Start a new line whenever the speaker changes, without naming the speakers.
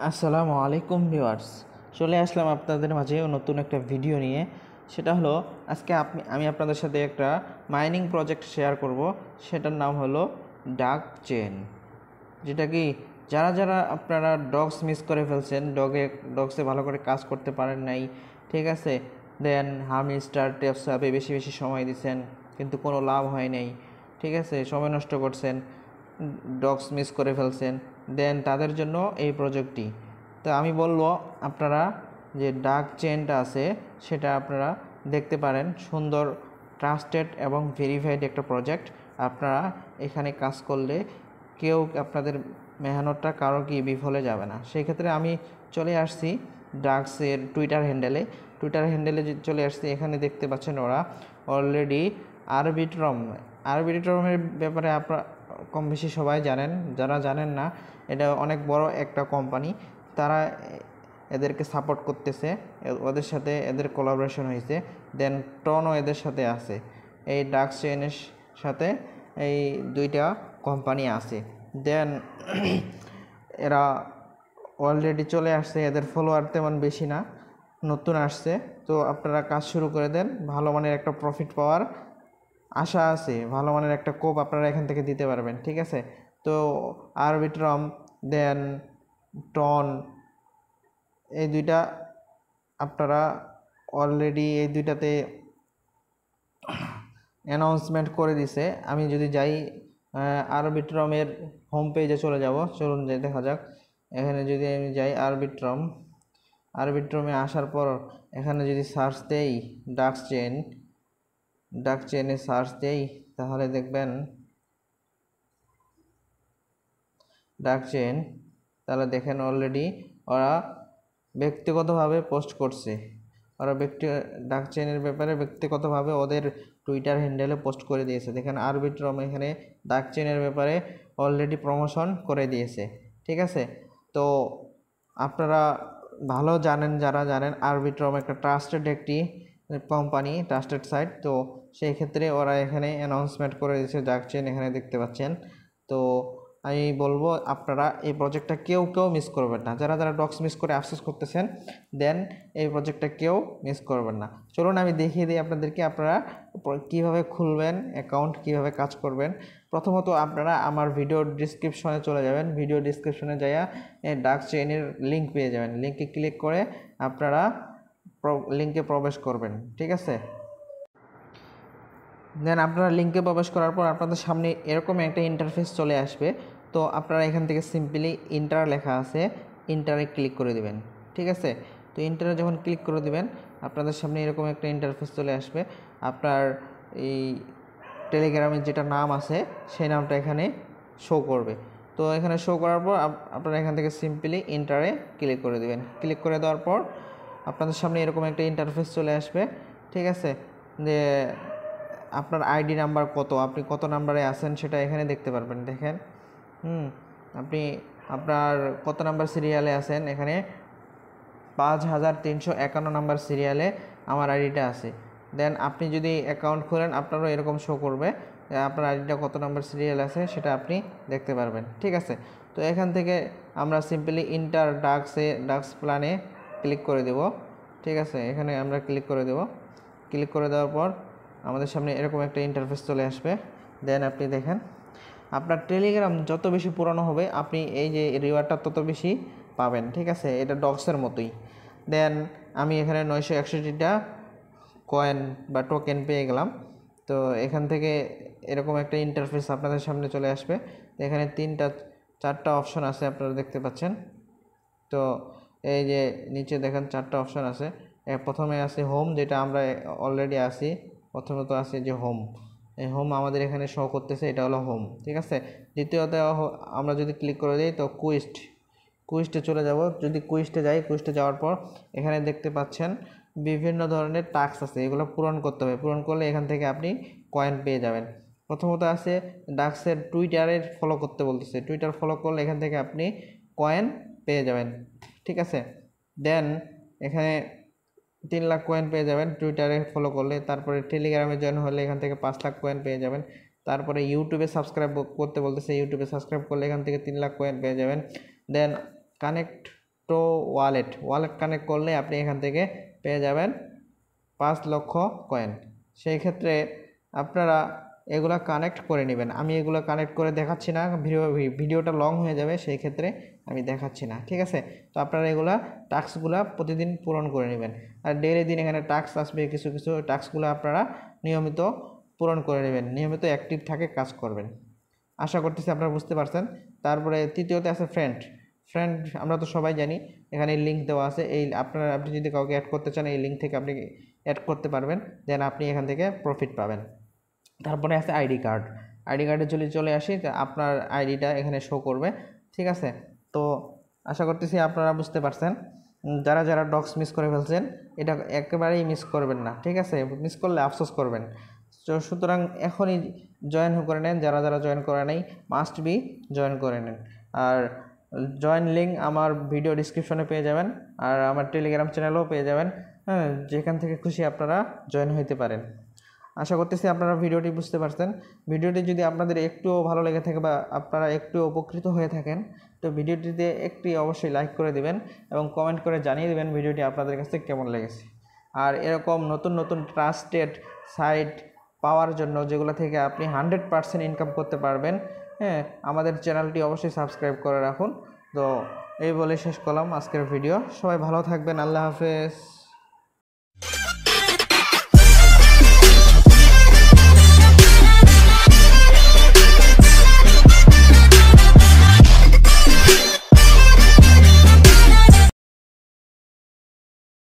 আসসালামু আলাইকুম ভিউয়ার্স, চলে আসলাম আপনাদের মাঝে নতুন একটা ভিডিও নিয়ে। সেটা হলো আজকে আমি আপনাদের সাথে একটা মাইনিং প্রজেক্ট শেয়ার করব। সেটার নাম হলো ডাক চেন, যেটা কি যারা যারা আপনারা ডগস মিস করে ফেলছেন, ডগসে ভালো করে কাজ করতে পারেন নাই, ঠিক আছে, দেন হামস্টার টেপসাপে বেশি বেশি সময় দিচ্ছেন কিন্তু কোনো লাভ হয় নাই, ঠিক আছে, সময় নষ্ট করছেন, ডগস মিস করে ফেলছেন, দেন তাদের জন্য এই প্রজেক্টটি। তো আমি বলবো আপনারা যে ডাক চেনটা আছে সেটা আপনারা দেখতে পারেন। সুন্দর, ট্রাস্টেড এবং ভেরিফাইড একটা প্রজেক্ট। আপনারা এখানে কাজ করলে কেউ আপনাদের মেহনতটা কারো কি বিফলে যাবে না। সেই ক্ষেত্রে আমি চলে আসছি ডাকসের টুইটার হ্যান্ডেলে চলে আসছি। এখানে দেখতে পাচ্ছেন ওরা অলরেডি আরবিট্রমের ব্যাপারে আপনারা কম বেশি সবাই জানেন। যারা জানেন না, এটা অনেক বড় একটা কোম্পানি। তারা এদেরকে সাপোর্ট করতেছে, ওদের সাথে এদের কোলাবোরেশন হয়েছে। দেন টনও এদের সাথে আছে। এই ডাক চেইনের সাথে এই দুইটা কোম্পানি আছে। দেন এরা অলরেডি চলে আসছে, এদের ফলোয়ার তেমন বেশি না, নতুন আসছে। তো আপনারা কাজ শুরু করে দেন, ভালো মানের একটা প্রফিট পাওয়ার আশা আছে, ভালো মানের একটা কোপ আপনারা এখান থেকে দিতে পারবেন, ঠিক আছে। তো আরবিট্রম দেন টন, এই দুইটা আপনারা অলরেডি এই দুইটাতে অ্যানাউন্সমেন্ট করে দিছে। আমি যদি যাই আরবিট্রমের হোম পেজে চলে যাব, চলুন যে দেখা যাক। এখানে যদি আমি যাই আরবিট্রমে আসার পর এখানে যদি সার্চ দেই ডাক চেনে সার্চ দেই, তাহলে দেখবেন ডাক চেন। তাহলে দেখেন অলরেডি ওরা ব্যক্তিগতভাবে পোস্ট করছে। ওরা ডাক চেনের ব্যাপারে ব্যক্তিগতভাবে ওদের টুইটার হ্যান্ডেলে পোস্ট করে দিয়েছে। দেখেন আরবিট্রম এখানে ডাক চেনের ব্যাপারে অলরেডি প্রমোশন করে দিয়েছে, ঠিক আছে। তো আপনারা ভালো জানেন, যারা জানেন আরবিট্রম একটা একটি কোম্পানি, ট্রাস্টেড সাইট। তো সেই ক্ষেত্রে ওরা এখানে অ্যানাউন্সমেন্ট করে দিয়েছে ডাক চেন, এখানে দেখতে পাচ্ছেন। তো আমি বলবো আপনারা এই প্রজেক্টটা কেউ মিস করবেন না। যারা যারা ডগস মিস করে আফসোস করতেছেন, দেন এই প্রজেক্টটা কেউ মিস করবেন না। চলুন আমি দেখিয়ে দিই আপনাদেরকে আপনারা কীভাবে খুলবেন অ্যাকাউন্ট, কীভাবে কাজ করবেন। প্রথমত আপনারা আমার ভিডিও ডিসক্রিপশনে চলে যাবেন। ভিডিও ডিসক্রিপশনে যাইয়া ডাক চেইনের লিঙ্ক পেয়ে যাবেন। লিঙ্কে ক্লিক করে আপনারা লিঙ্কে প্রবেশ করবেন, ঠিক আছে। দেন আপনারা লিঙ্কে প্রবেশ করার পর আপনাদের সামনে এরকম একটা ইন্টারফেস চলে আসবে। তো আপনারা এখান থেকে সিম্পলি ইন্টার লেখা আছে, ইন্টারে ক্লিক করে দেবেন, ঠিক আছে। তো ইন্টারে যখন ক্লিক করে দেবেন আপনাদের সামনে এরকম একটা ইন্টারফেস চলে আসবে। আপনার এই টেলিগ্রামের যেটা নাম আছে সেই নামটা এখানে শো করবে। তো এখানে শো করার পর আপনারা এখান থেকে সিম্পলি ইন্টারে ক্লিক করে দেবেন। ক্লিক করে দেওয়ার পর আপনাদের সামনে এরকম একটা ইন্টারফেস চলে আসবে, ঠিক আছে। যে আপনার আইডি নাম্বার কত, আপনি কত নাম্বারে আছেন সেটা এখানে দেখতে পারবেন। দেখেন আপনি আপনার কত নাম্বার সিরিয়ালে আছেন। এখানে 5351 নাম্বার সিরিয়ালে আমার আইডিটা আছে। দেন আপনি যদি অ্যাকাউন্ট খোলেন আপনারও এরকম শো করবে, আপনার আইডিটা কত নাম্বার সিরিয়াল আছে সেটা আপনি দেখতে পারবেন, ঠিক আছে। তো এখান থেকে আমরা সিম্পলি ইন্টার ডাক্স প্ল্যানে ক্লিক করে দেব, ঠিক আছে। এখানে আমরা ক্লিক করে দেব। ক্লিক করে দেওয়ার পর আমাদের সামনে এরকম একটা ইন্টারফেস চলে আসবে। দেন আপনি দেখেন আপনার টেলিগ্রাম যত বেশি পুরানো হবে আপনি এই যে রিওয়ার্ডটা তত বেশি পাবেন, ঠিক আছে। এটা ডগসের মতোই। দেন আমি এখানে 961টা কয়েন বা টোকেন পেয়ে গেলাম। তো এখান থেকে এরকম একটা ইন্টারফেস আপনাদের সামনে চলে আসবে। এখানে 4টা অপশন আছে, আপনারা দেখতে পাচ্ছেন। তো এই যে নিচে দেখেন 4টা অপশন আছে। প্রথমে আছে হোম, যেটা আমরা অলরেডি আছি। প্রথমত আছে যে হোম, এই হোম আমাদের এখানে শো করতেছে, এটা হলো হোম, ঠিক আছে। দ্বিতীয়ত আমরা যদি ক্লিক করে দিই তো কুইস্টে চলে যাব। যদি কুইস্টে যাওয়ার পর এখানে দেখতে পাচ্ছেন বিভিন্ন ধরনের টাস্ক আছে, এগুলো পূরণ করতে হবে। পূরণ করলে এখান থেকে আপনি কয়েন পেয়ে যাবেন। প্রথমত আছে ডাক্সের টুইটারের ফলো করতে বলতেছে, টুইটার ফলো করলে এখান থেকে আপনি কয়েন পেয়ে যাবেন, ঠিক আছে। দেন এখানে 3 লাখ কয়েন পেয়ে যাবেন টুইটারে ফলো করলে। তারপরে টেলিগ্রামে জয়েন হলে এখান থেকে 5 লাখ কয়েন পেয়ে যাবেন। তারপরে ইউটিউবে সাবস্ক্রাইব করতে বলতেছে, ইউটিউবে সাবস্ক্রাইব করলে এখান থেকে 3 লাখ কয়েন পেয়ে যাবেন। Then connect crypto wallet connect করলে আপনি এখান থেকে পেয়ে যাবেন 5 লক্ষ কয়েন। সেই ক্ষেত্রে আপনারা এগুলা কানেক্ট করে নেবেন। আমি এগুলো কানেক্ট করে দেখাচ্ছি না, ভিডিওটা লং হয়ে যাবে, সেই ক্ষেত্রে আমি দেখাচ্ছি না, ঠিক আছে। তো আপনারা এগুলা টাস্কগুলা প্রতিদিন পূরণ করে নেবেন। আর ডেইলি দিন এখানে টাস্ক আসবে, কিছু কিছু টাস্কগুলো আপনারা নিয়মিত পূরণ করে নেবেন, নিয়মিত অ্যাক্টিভ থাকে কাজ করবেন। আশা করতেছি আপনারা বুঝতে পারছেন। তারপরে তৃতীয়তে আছে ফ্রেন্ড আমরা তো সবাই জানি, এখানে লিঙ্ক দেওয়া আছে। আপনি যদি কাউকে অ্যাড করতে চান এই লিঙ্ক থেকে আপনি অ্যাড করতে পারবেন, দেন আপনি এখান থেকে প্রফিট পাবেন। তারপরে আছে আইডি কার্ডে যদি চলে আসি, আপনার আইডিটা এখানে শো করবে, ঠিক আছে। তো আশা করতেছি আপনারা বুঝতে পারছেন। যারা ডক্স মিস করে ফেলছেন এটা একেবারেই মিস করবেন না, ঠিক আছে। মিস করলে আফসোস করবেন। তো সুতরাং এখনই জয়েন করে নেন, যারা জয়েন করে নেই মাস্ট বি জয়েন করে নেন। আর জয়েন লিঙ্ক আমার ভিডিও ডিসক্রিপশনে পেয়ে যাবেন, আর আমার টেলিগ্রাম চ্যানেলেও পেয়ে যাবেন। হ্যাঁ, যেখান থেকে খুশি আপনারা জয়েন হইতে পারেন। আশা করতেছি আপনারা ভিডিওটি বুঝতে পারছেন। ভিডিওটি যদি আপনাদের একটুও ভালো লেগে থাকে বা আপনারা একটু উপকৃত হয়ে থাকেন, তো ভিডিওটিতে একটি অবশ্যই লাইক করে দেবেন এবং কমেন্ট করে জানিয়ে দেবেন ভিডিওটি আপনাদের কাছে কেমন লেগেছে। আর এরকম নতুন ট্রাস্টেড সাইট পাওয়ার জন্য, যেগুলো থেকে আপনি 100% ইনকাম করতে পারবেন, হ্যাঁ, আমাদের চ্যানেলটি অবশ্যই সাবস্ক্রাইব করে রাখুন। তো এই বলে শেষ করলাম আজকের ভিডিও। সবাই ভালো থাকবেন, আল্লাহ হাফেজ।